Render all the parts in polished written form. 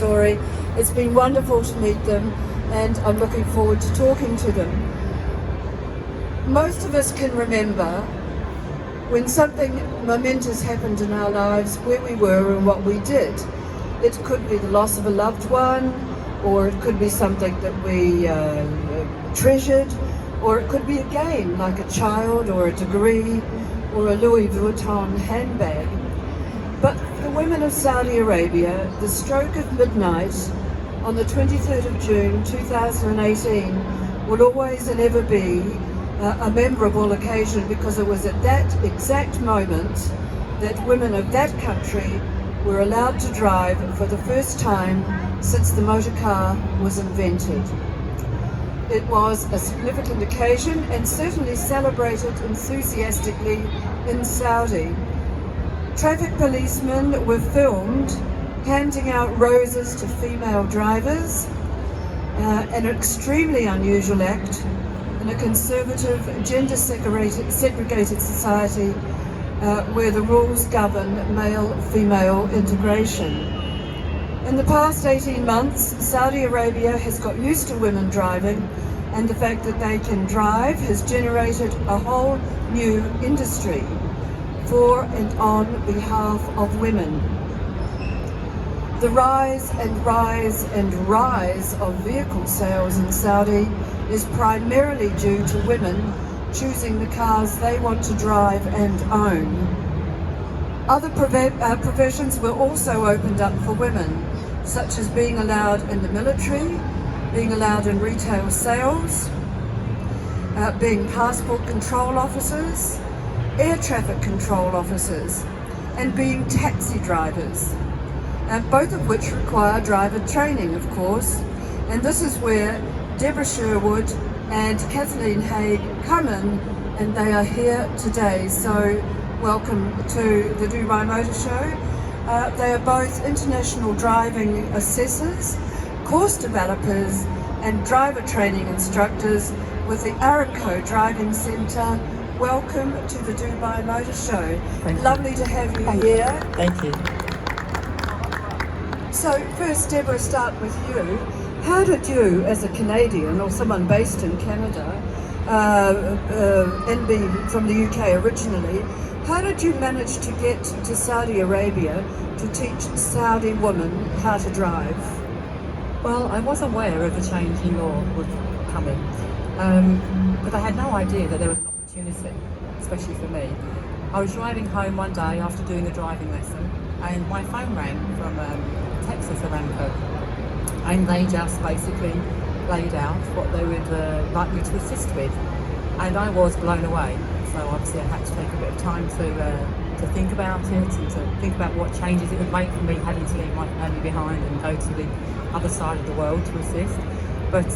story. It's been wonderful to meet them, and I'm looking forward to talking to them. Most of us can remember when something momentous happened in our lives, where we were and what we did. It could be the loss of a loved one, or it could be something that we treasured, or it could be a game like a child or a degree or a Louis Vuitton handbag. But for the women of Saudi Arabia, the stroke of midnight on the 23rd of June 2018 will always and ever be a memorable occasion, because it was at that exact moment that women of that country were allowed to drive for the first time since the motor car was invented. It was a significant occasion and certainly celebrated enthusiastically in Saudi. Traffic policemen were filmed handing out roses to female drivers, an extremely unusual act in a conservative, gender-segregated society where the rules govern male-female integration. In the past 18 months, Saudi Arabia has got used to women driving, and the fact that they can drive has generated a whole new industry for and on behalf of women. The rise of vehicle sales in Saudi is primarily due to women choosing the cars they want to drive and own. Other provisions were also opened up for women, such as being allowed in the military, being allowed in retail sales, being passport control officers, air traffic control officers, and being taxi drivers, both of which require driver training, of course. And this is where Deborah Sherwood and Kathleen Haig come in, and they are here today. So welcome to the Dubai Motor Show. They are both international driving assessors, course developers and driver training instructors with the Aramco Driving Centre. Welcome to the Dubai Motor Show. Lovely to have you here. Thank you. So first, Deborah, start with you. How did you, as a Canadian or someone based in Canada, and being from the UK originally, how did you manage to get to Saudi Arabia to teach Saudi women how to drive? Well, I was aware of the change in law was coming, but I had no idea that there was an opportunity, especially for me. I was driving home one day after doing a driving lesson, and my phone rang from Texas Aramco, and they just basically laid out what they would like me to assist with, and I was blown away. So obviously I had to take a bit of time to think about it, and to think about what changes it would make for me having to leave my family behind and go to the other side of the world to assist. But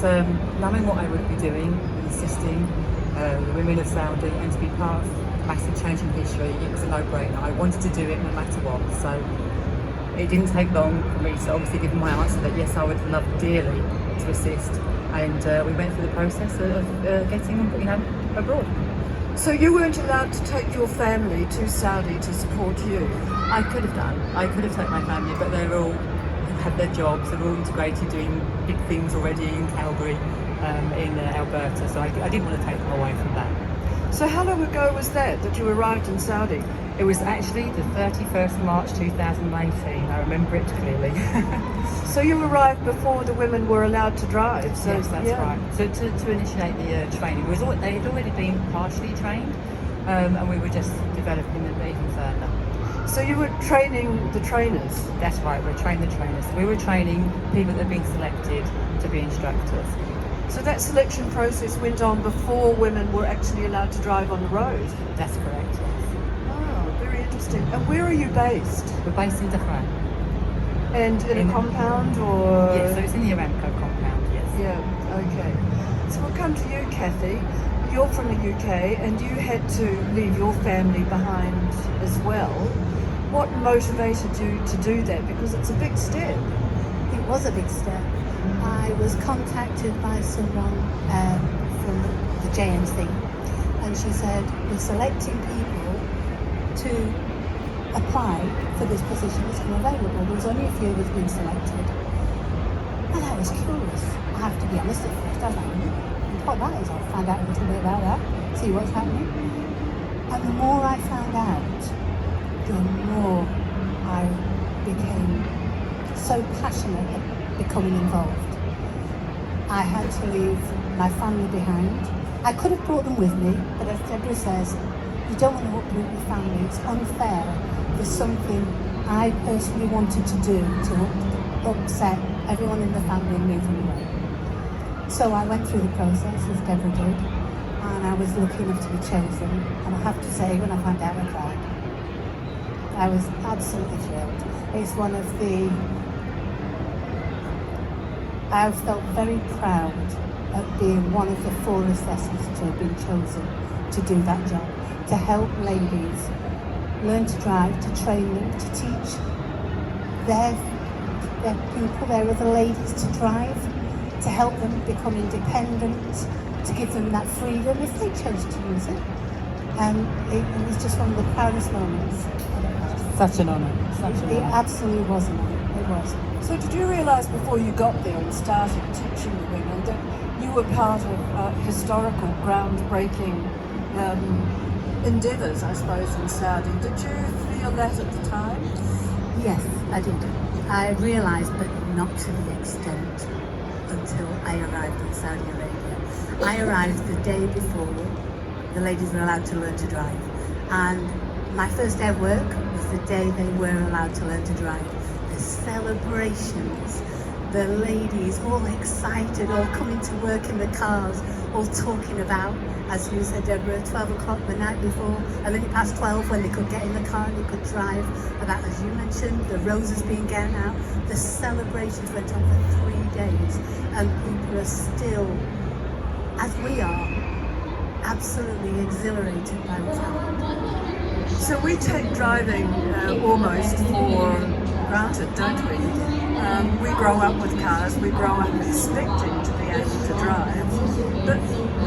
knowing what I would be doing, assisting the women of Saudi, and to be part of massive change in history, it was a no-brainer. I wanted to do it no matter what. So it didn't take long for me to obviously give my answer that yes, I would love dearly to assist, and we went through the process of getting abroad. So you weren't allowed to take your family to Saudi to support you? I could have done. I could have taken my family, but they're all had their jobs. They're all integrated, doing big things already in Calgary, in Alberta. So I didn't want to take them away from that. So how long ago was that you arrived in Saudi? It was actually the 31st of March 2018. I remember it clearly. So you arrived before the women were allowed to drive? So, yes, that's right. So to initiate the training, they had already been partially trained, and we were just developing them even further. So you were training the trainers? That's right, we were training the trainers. We were training people that had been selected to be instructors. So that selection process went on before women were actually allowed to drive on the road? That's correct, yes. Oh, very interesting. And where are you based? We're based in Myhre. And in a compound, or? Yes, so it's in the Aramco compound, yes. Yeah, okay. So we'll come to you, Kathy. You're from the UK and you had to leave your family behind as well. What motivated you to do that? Because it's a big step. It was a big step. I was contacted by someone from the JMC, and she said, we're selecting people to apply for this position that's come available. There's only a few who've been selected. was curious. I have to be honest at first. I was like, what that is, I'll find out a little bit about that, see what's happening. And the more I found out, the more I became so passionate at becoming involved. I had to leave my family behind. I could have brought them with me, but as Deborah says, you don't want to uproot your family. It's unfair for something I personally wanted to do to upset everyone in the family and move them away. So I went through the process, as Deborah did, and I was lucky enough to be chosen. And I have to say, when I found out, I cried. I was absolutely thrilled. It's one of the... I felt very proud at being one of the 4 assessors to have been chosen to do that job, to help ladies learn to drive, to train them, to teach their people, their other ladies to drive, to help them become independent, to give them that freedom if they chose to use it. And it was just one of the proudest moments. Such an honour. It absolutely was an honour. It was. So did you realise before you got there and started teaching the women that you were part of historical, groundbreaking endeavours, I suppose, in Saudi? Did you feel that at the time? Yes, I did. I realised, but not to the extent until I arrived in Saudi Arabia. I arrived the day before the ladies were allowed to learn to drive. And my first day of work was the day they were allowed to learn to drive. The celebrations, the ladies all excited, all coming to work in the cars, all talking about, as you said, Deborah, 12 o'clock the night before, a minute past 12 when they could get in the car and they could drive. About, as you mentioned, the roses being given out. The celebrations went on for 3 days, and people are still, as we are, absolutely exhilarated by what's happening. So we take driving almost for granted, don't we? We grow up with cars, we grow up expecting to be able to drive, but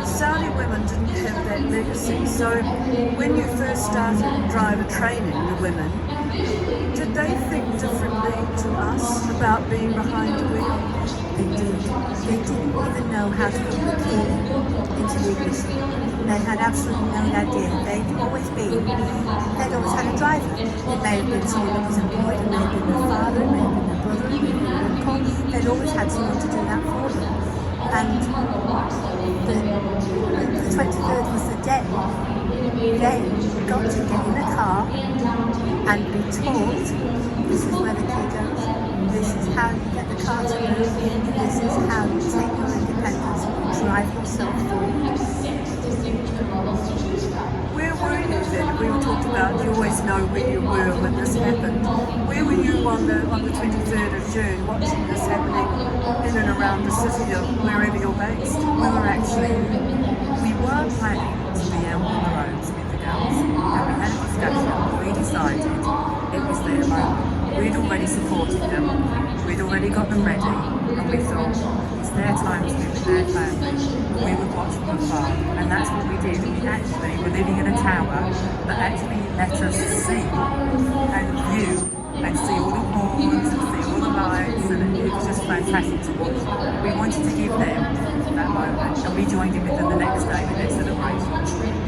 Saudi women didn't have that legacy. So when you first started driver training the women, did they think differently to us about being behind the wheel? They did. They didn't even know how to put the key into the ignition. They had absolutely no idea. They'd always had a driver. It may have been someone that was employed, it may have been their father, it may have been their brother, it may have been their uncle. They'd always had someone to do that for them. And the 23rd was the day they got to get in the car and be taught, this is where the key goes, this is how you get the car to move, this is how you take your independence and drive yourself forward. Where were you then? We were talking about you always know where you were when this happened. Where were you on the 23rd of June watching this happening in and around the city of wherever you're based? We were planning to be out on the roads with the girls, and we had a discussion. We decided it was their moment. We'd already supported them, we'd already got them ready, and we thought it's their time to be with their family. We would watch from afar, and that's what we did. We actually were living in a tower that actually let us see and view and see all the horns and see all the lights, and it was just fantastic to watch. We wanted to give them that moment, and we joined in with them the next day with their celebration.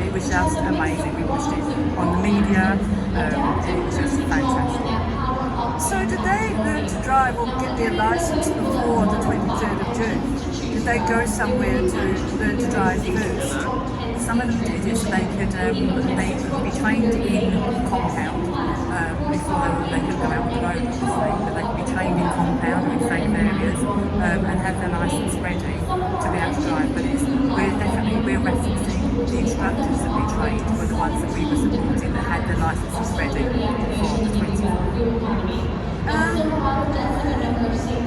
It was just amazing. We watched it on the media, it was just fantastic. So did they learn to drive or get their licence before the 23rd of June? Did they go somewhere to learn to drive first? Some of them did it so they could be trained in compound before they could go out on the road, obviously. But they could be trained in compound or in safe areas and have their licence ready to be able to drive. But we're referencing the instructors that we trained were the ones that we were supporting that had their licences ready for the 24th.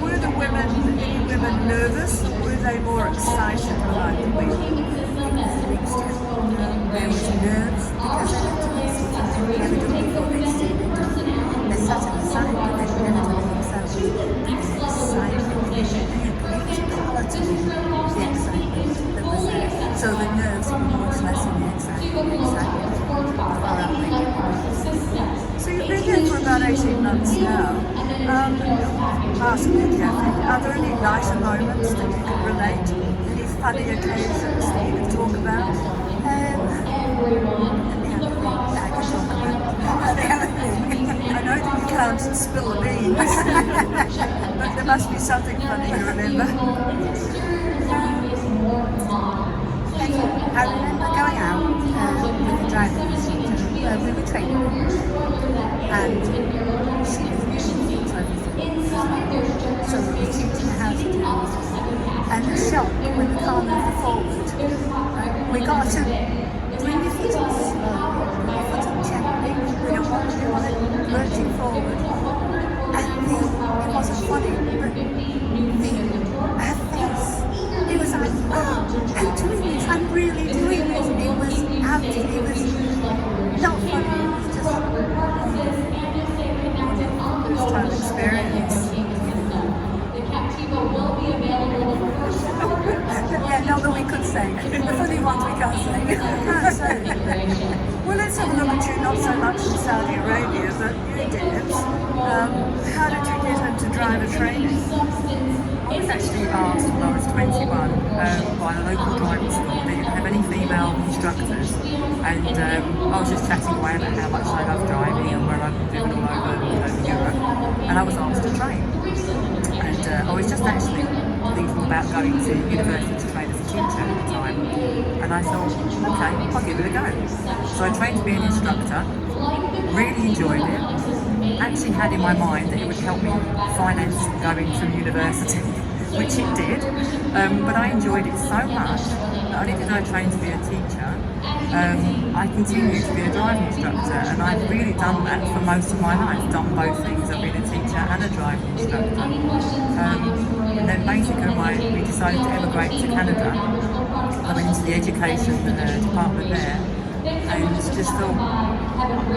Were the women, any women nervous, or were they more excited behind the wheel? There was nerves because they'd never done it before, they'd seen it done. They sat at the side, but they'd never done it themselves. The excitement, the quality, the excitement that was there. So the nerves were much less than the excitement. Far outweighed. So you've been here for about 18 months now. ask you, Jeffrey, are there any lighter moments that you can relate? Any funny occasions that you can talk about? I can talk about. I know that you can't spill the beans, but there must be something funny you remember. I remember going out with the driving instructor. We were training, and she was new to everything. So we were teaching her how to do it. And the shock when the car moved forward, we got to bring your foot up slowly, bring your foot up gently. We don't want to do it lurching forward. And it wasn't funny, but her face, it was like, oh, I'm doing this, I'm really doing this. It was it was not funny, it was just First time experience. yeah, not that we could say. The funny ones we can't say. Can't say. Well, let's have a look at you, not so much in Saudi Arabia, but you did. How did you get into driver training? I was actually asked when I was 21 by a local driving school. They didn't have any female instructors, and I was just chatting away about how much I love driving and where I've driven all over Europe, and I was asked to train. And I was just actually thinking about going to university to train as a teacher at the time, and I thought, okay, I'll give it a go. So I trained to be an instructor, really enjoyed it, actually had in my mind that it would help me finance going to university, which it did, but I enjoyed it so much. Not only did I train to be a teacher, I continued to be a driving instructor, and I've really done that for most of my life, done both things. I've been a teacher and a driving instructor. And then basically we decided to emigrate to Canada. I went into the education department there, and just thought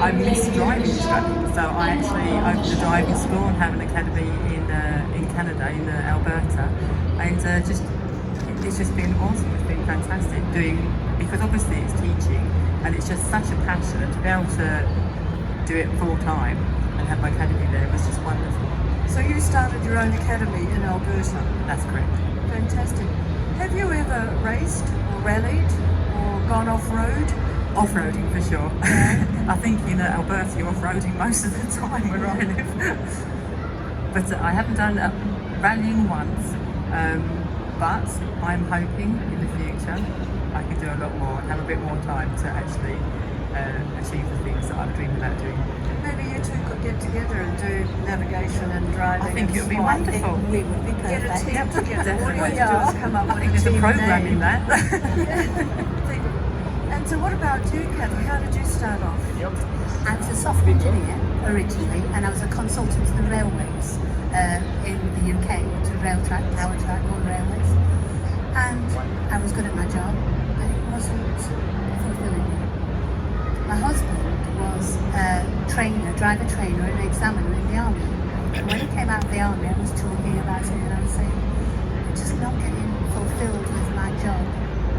I miss driving instructing. So I actually opened a driving school and have an academy in Canada, in Alberta, and it's just been awesome. It's been fantastic because obviously it's teaching, and it's just such a passion to be able to do it full time and have my academy there was just wonderful. So you started your own academy in Alberta. That's correct. Fantastic. Have you ever raced or rallied or gone off-road? Off-roading for sure. I think in Alberta you're off-roading most of the time where I live. But I haven't done rallying once, but I'm hoping in the future I can do a lot more and have a bit more time to actually achieve the things that I've dreamed about doing. Maybe you two could get together and do navigation and driving. I think it would be sport. wonderful. We would be Get a perfect. team together. All you have to Definitely. do is come up I with think a there's a team program name. in that. And so what about you, Kathy? How did you start off? I was a software engineer originally, and I was a consultant to the railways in the UK, to rail track, power track, all railways. And I was good at my job, but it wasn't fulfilling me. My husband was a trainer, driver trainer, and examiner in the army. And when he came out of the army, I was talking about it, and I was saying, I'm just not getting fulfilled with my job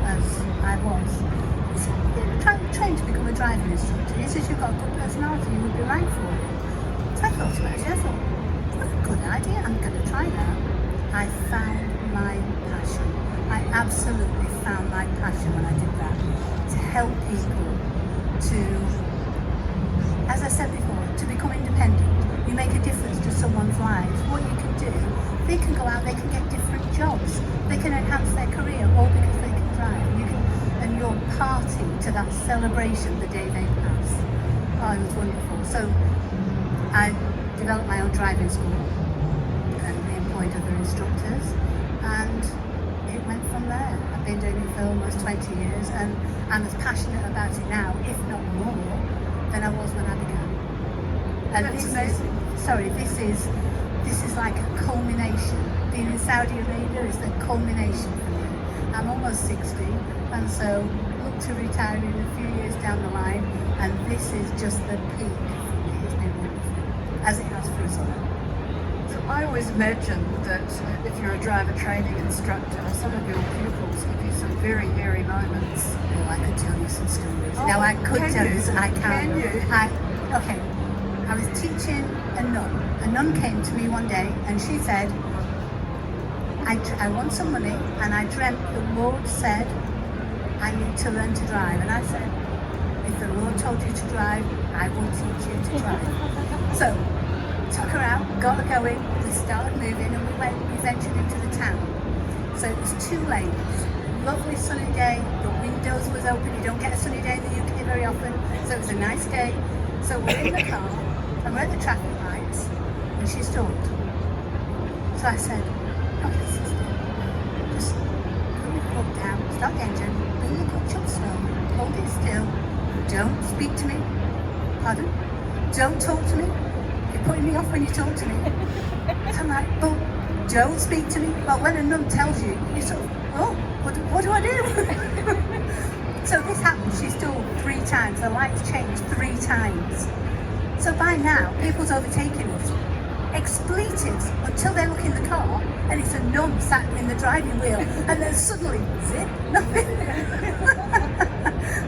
as I was. He said, train to become a driving instructor. He says, you've got a good personality, you would be right for it. So I thought about it. I thought, what a good idea, I'm going to try that. I found my passion. I absolutely found my passion when I did that. To help people to, as I said before, to become independent. You make a difference to someone's life. What you can do, they can go out, they can get different jobs. They can enhance their career, all because they can drive. And you're party to that celebration the day they pass. Oh, it was wonderful. So I developed my own driving school and employed other instructors, and it went from there. I've been doing it for almost 20 years, and I'm as passionate about it now, if not more, than I was when I began. And this is like a culmination. Being in Saudi Arabia is the culmination for me. I'm almost 60, and so look to retire in a few years down the line, and this is just the peak for me. It's been wonderful, as it has for us all. So I always imagine that if you're a driver training instructor, some of your pupils give you some very hairy moments. Oh, I could tell you some stories. Oh, now I could can tell you? you, I can. Can you? Okay. I was teaching a nun. A nun came to me one day and she said, I want some money, and I dreamt the Lord said, I need to learn to drive. And I said, if the Lord told you to drive, I will teach you to drive. So, took her out, got her going, we started moving, and we ventured into the town. So it was 2 lanes, lovely sunny day, the windows was open, you don't get a sunny day in the UK very often, so it was a nice day. So we're in the car, and we're at the traffic lights, and she stopped. So I said, okay, sister, just put your foot down, start the engine, bring the clutch up slowly, hold it still, don't speak to me, pardon, don't talk to me, you're putting me off when you talk to me. So I'm like, but don't speak to me. Well, when a nun tells you, you sort of, oh, what do I do? So this happened, she stalled 3 times, the lights changed 3 times. So by now, people's overtaking us. Expletives until they look in the car and it's a nun sat in the driving wheel and then suddenly, zip, nothing.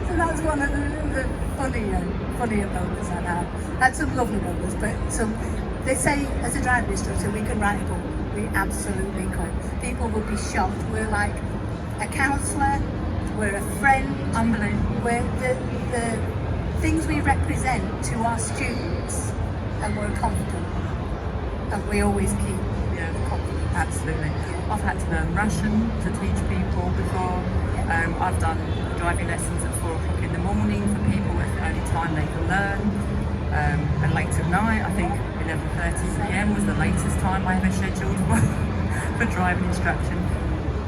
So that was one of the funnier moments I've had. Had some lovely moments, but they say as a driving instructor we can write a book. We absolutely could. People would be shocked. We're like a counsellor, we're a friend, Unbelievable. we're the things we represent to our students, and we're confident. And we always keep the confidence. Absolutely. I've had to learn Russian to teach people before. I've done driving lessons at 4 o'clock in the morning for people. It's the only time they can learn. And late at night, I think 11:30 p.m. was the latest time I ever scheduled for driving instruction.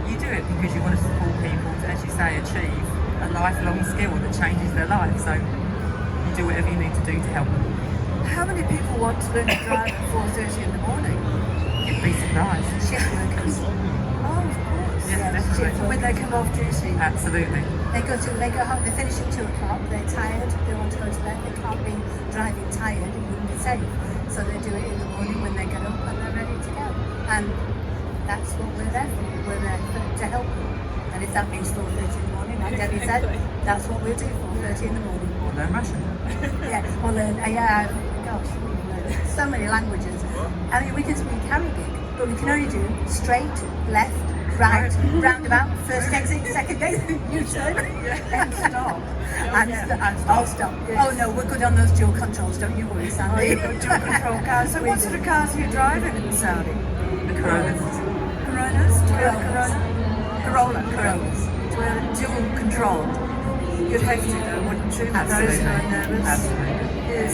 You do it because you want to support people to, as you say, achieve a lifelong skill that changes their life. So you do whatever you need to do to help them. How many people want to learn to drive at 4:30 in the morning? You'd be surprised. Shift workers. Oh, of course. Yeah, Shift definitely. when they come off duty. Absolutely. They go home, they finish at 2 o'clock, they're tired, they want to go to bed, they can't be driving tired, it wouldn't be safe. So they do it in the morning when they get up and they're ready to go. And that's what we're there for. We're there to help them. And if that means 4:30 in the morning, like Debbie said, that's what we'll do, 4:30 in the morning. Or learn Russian. Yeah, well, gosh, we've learned so many languages. I mean, we can speak Arabic, but we can only do straight, left, right, roundabout, first exit, second exit, U-turn, and stop. I'll stop. Yes. Oh no, we're good on those dual controls, don't you worry, Sandy. Oh, you've got dual control cars. So what sort of cars are you driving in Saudi? The Corollas. Coronas? Corolla. Corollas. Well, dual control. You'd have to though, wouldn't you? For those Absolutely. who are nervous. Absolutely. Yes.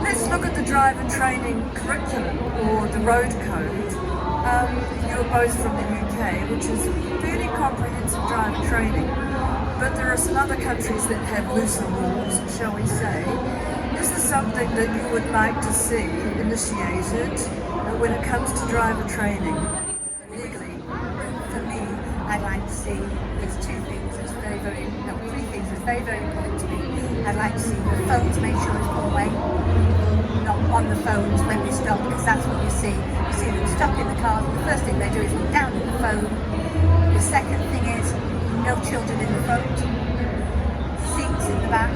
Let's look at the driver training curriculum or the road code. You're both from the UK, which is fairly comprehensive driver training. But there are some other countries that have looser rules, shall we say. Is there something that you would like to see initiated when it comes to driver training? Legally, for me, I'd like to see there's 2 things. It's 3 things. It's very important to me. I'd like to see the phones make sure it's put away, not on the phones when they stop, because that's what you see. You see them stop in the car. The first thing they do is look down at the phone. The second thing is no children in the front, seats in the back,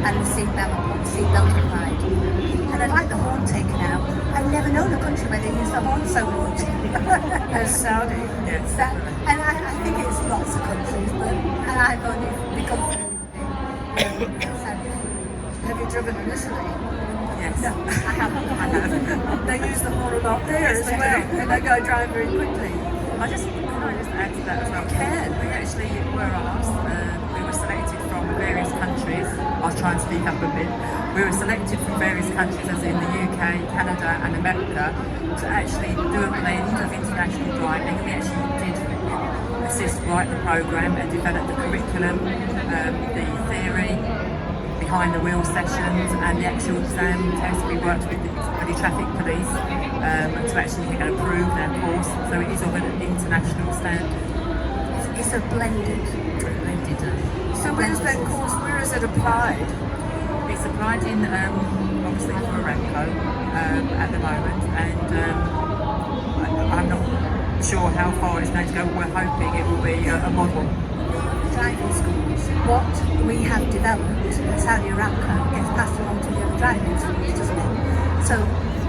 and the seatbelt applied. And I'd like the horn taken out. I've never known a country where they use the horn so much. As Saudi. Yes. And I think it's lots of countries, and I've only become Have you driven in Italy? Yes. No, I haven't. They use the horn a lot there Yes, as they well, do. and they go drive very quickly. Can I just add to that as well? Can. We actually were asked, we were selected from various countries. I'll try and speak up a bit. We were selected from various countries, as in the UK, Canada and America, to actually do a blend of international driving. We actually did assist write the programme and develop the curriculum, the theory, behind the wheel sessions and the actual exam test. We worked with the traffic police to actually approve their course, so it is of an international standard. It's a blended. So where's that course, where is it applied? It's applied in obviously Morocco at the moment, and I'm not sure how far it's going to go. We're hoping it will be a model. Driving schools, what we have developed at Saudi Aramco gets passed along to the other driving schools, doesn't it? So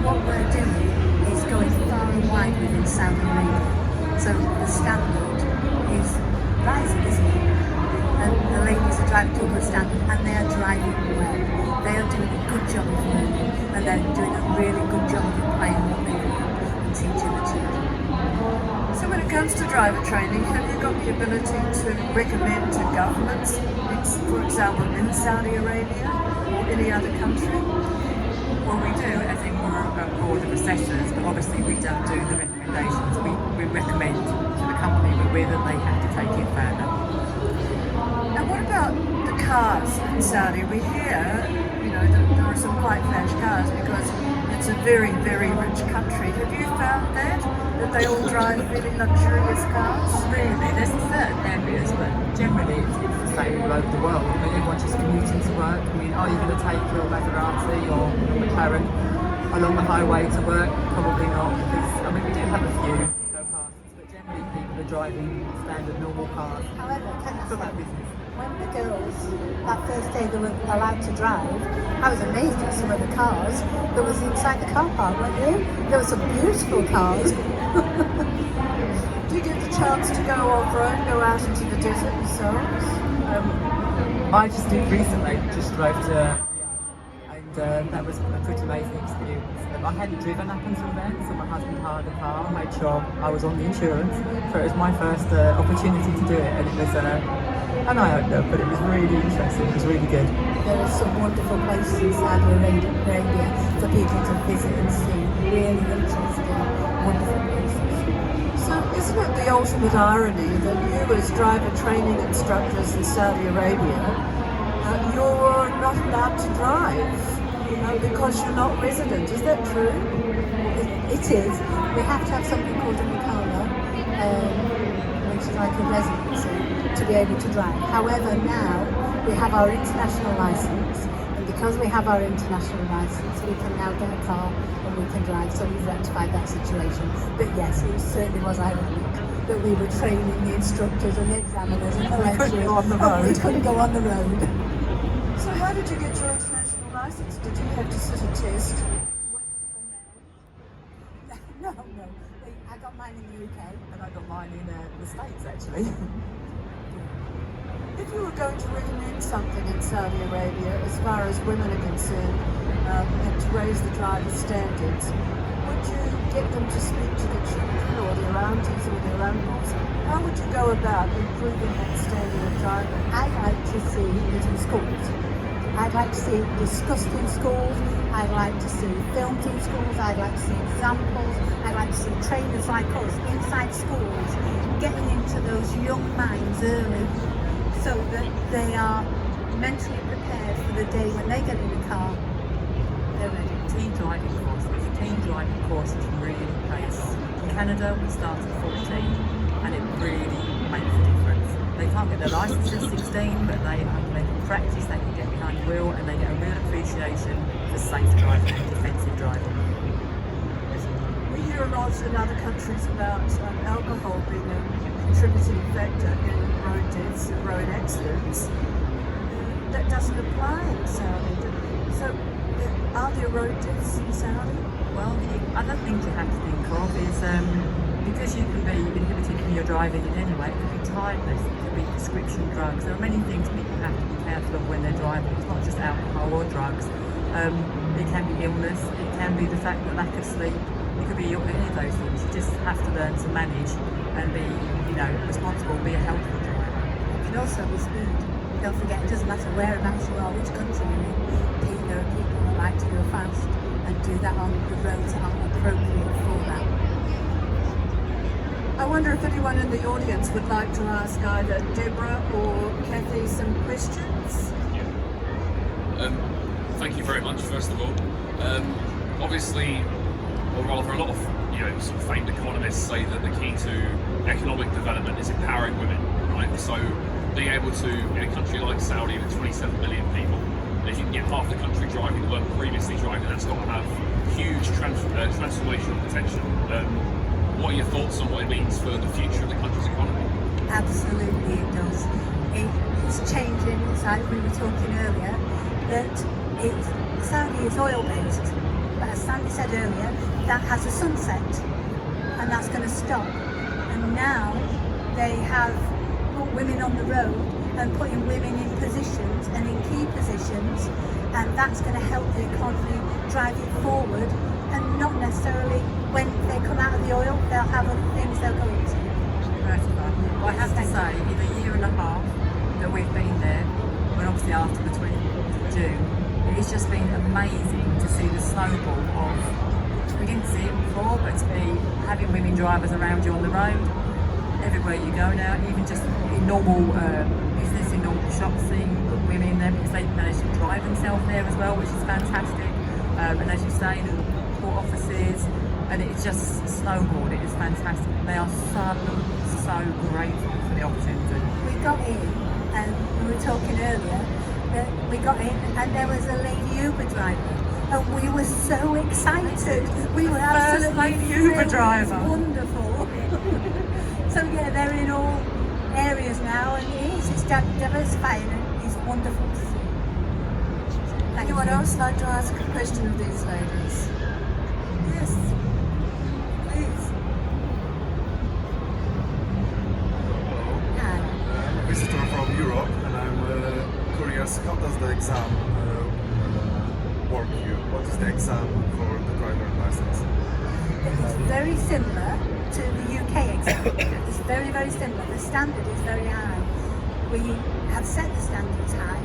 what we're doing is going far and wide within Saudi Arabia. So the standard is rising, isn't it? And the ladies are driving to a good standard, and they are driving well. They are doing a good job of learning, and they're doing a really good job of applying what they learn and teaching the children. So when it comes to driver training, have you got the ability to recommend to governments, for example, in Saudi Arabia or any other country? Well, we do, as in we're a board of assessors, but obviously we don't do the recommendations. We recommend to the company we're with, and they have to take it further. And what about the cars in Saudi? We hear, that there are some quite flash cars because it's a very, very rich country. Have you found that they all drive really luxurious cars? Really, there's certain areas, but generally it's the same all over the world. I mean, everyone's just commuting to work. I mean, are you going to take your Maserati or your McLaren along the highway to work? Probably not, because we do have a few go-passes, but generally people are driving standard normal cars. However, can I For that say, business. when the girls, that first day they were allowed to drive, I was amazed at some of the cars that was inside the car park, weren't you? There were some beautiful cars. Do you get the chance to go off-road, go out into the desert yourselves? I just did recently, just drove to, and that was a pretty amazing experience. I hadn't driven up until then, so my husband hired a car, made sure I was on the insurance, so it was my first opportunity to do it, and it was an eye-opener, but it was really interesting, it was really good. There are some wonderful places in Saudi Arabia for people to visit and see. Really interesting, wonderful places. So isn't it the ultimate irony that you as driver training instructors in Saudi Arabia, you're not allowed to drive, because you're not resident? Is that true? It is. We have to have something called a Mikala, which is like a residency, to be able to drive. However, now we have our international license, and because we have our international license, we can now get a car and we can drive, so we've rectified that situation. But yes, it certainly was ironic that we were training the instructors and the examiners and the lecturers, but we couldn't go on the road. So how did you get your international license? Did you have to sit a test? No. I got mine in the UK. And I got mine in the States, actually. If you were going to recommend something in Saudi Arabia as far as women are concerned, and to raise the driver's standards, would you get them to speak to the children or their aunties or their uncles? How would you go about improving that standard of driving? I'd like to see it in schools. I'd like to see it discussed in schools. I'd like to see filmed in schools. I'd like to see examples. I'd like to see trainers like us inside schools, getting into those young minds early, so that they are mentally prepared for the day when they get in the car. They're ready. Team driving courses really in place. In Canada, we start at 14, and it really makes a difference. They can't get their license at 16, but they can practice, they can get behind the wheel, and they get a real appreciation for safe driving and defensive driving. We hear a lot in other countries about alcohol being a contributing factor in road deaths and road accidents. That doesn't apply in Saudi. So are there road deaths in Saudi? Well, the other thing you have to think of is because you can be inhibited from your driving in any way, it could be tiredness, it could be prescription drugs. There are many things people have to be careful of when they're driving. It's not just alcohol or drugs. It can be illness, it can be the fact that lack of sleep. It could be any of those things. You just have to learn to manage and be, responsible, be a healthy driver. It can also be speed. Don't forget, it doesn't matter whereabouts you are, which country you're in. There are people who like to go fast and do that on the roads that aren't appropriate for that. I wonder if anyone in the audience would like to ask either Deborah or Kathy some questions. Thank you very much, first of all. Obviously, or rather a lot of sort of famed economists say that the key to economic development is empowering women, right? So being able to, in a country like Saudi with 27 million people, if you can get half the country driving that weren't previously driving, that's got to have huge transformational potential. What are your thoughts on what it means for the future of the country's economy? Absolutely it does. It's changing. It's like we were talking earlier, that Saudi is oil based, but as Sandy said earlier, that has a sunset, and that's going to stop. And now they have put women on the road and putting women in positions and in key positions, and that's going to help the economy drive it forward, and not necessarily when they come out of the oil, they'll have other things they'll go into. Well, I have to say, in a year and a half that we've been there, well, obviously after the 20th of June, it's just been amazing to see the snowball of, we didn't see it before, but to be having women drivers around you on the road, everywhere you go now, even just in normal business, in normal shops, seeing women there because they manage to drive themselves there as well, which is fantastic. And as you say, the court offices, and it's just snowballed, it is fantastic. They are so grateful for the opportunity. We got in, and we were talking earlier, that we got in and there was a lady Uber driver, and we were so excited. We were absolutely lady Uber thrilled. driver. It was wonderful. So yeah, they're in all areas now, and it's diversifying, and it's wonderful to see. Anyone else like to ask a question of these ladies? Yes, please. Hi. I'm a visitor from Europe, and I'm curious, how does the exam work here? What is the exam for the driver license? It's very similar to the UK exam. It's very, very similar. The standard is very high. We have set the standards high,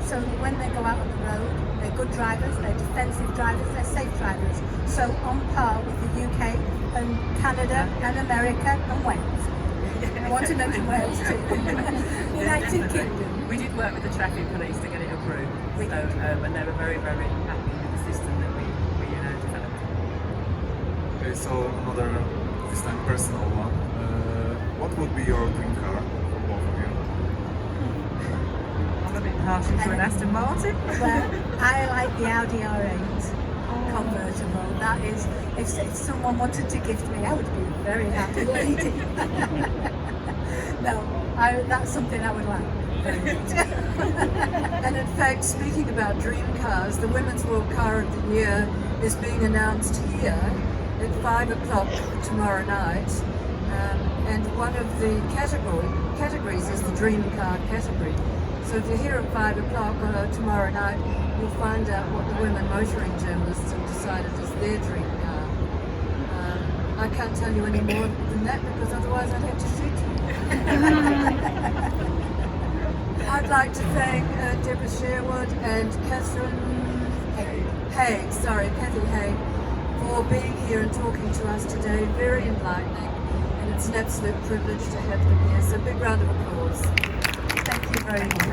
so that when they go out on the road, they're good drivers, they're defensive drivers, they're safe drivers. So on par with the UK and Canada and America and Wales. I want to mention Wales too. United Kingdom. We did work with the traffic police to get it approved, so, and they were very, very happy with the system that we developed. Okay, so another this time personal one. What would be your dream car for both of you? I'm a bit partial to an Aston Martin. Well, I like the Audi R8 convertible. That is, if someone wanted to gift me, I would be a very happy lady. No, that's something I would like. And in fact, speaking about dream cars, the Women's World Car of the Year is being announced here at 5 o'clock tomorrow night. And one of the categories is the dream car category. So if you're here at 5 o'clock tomorrow night, you'll find out what the women motoring journalists have decided is their dream car. I can't tell you any more than that because otherwise I'd have to shoot you. I'd like to thank Deborah Sherwood and Kathy Haig, for being here and talking to us today. Very enlightening, and it's an absolute privilege to have them here. So big round of applause. Thank you very much.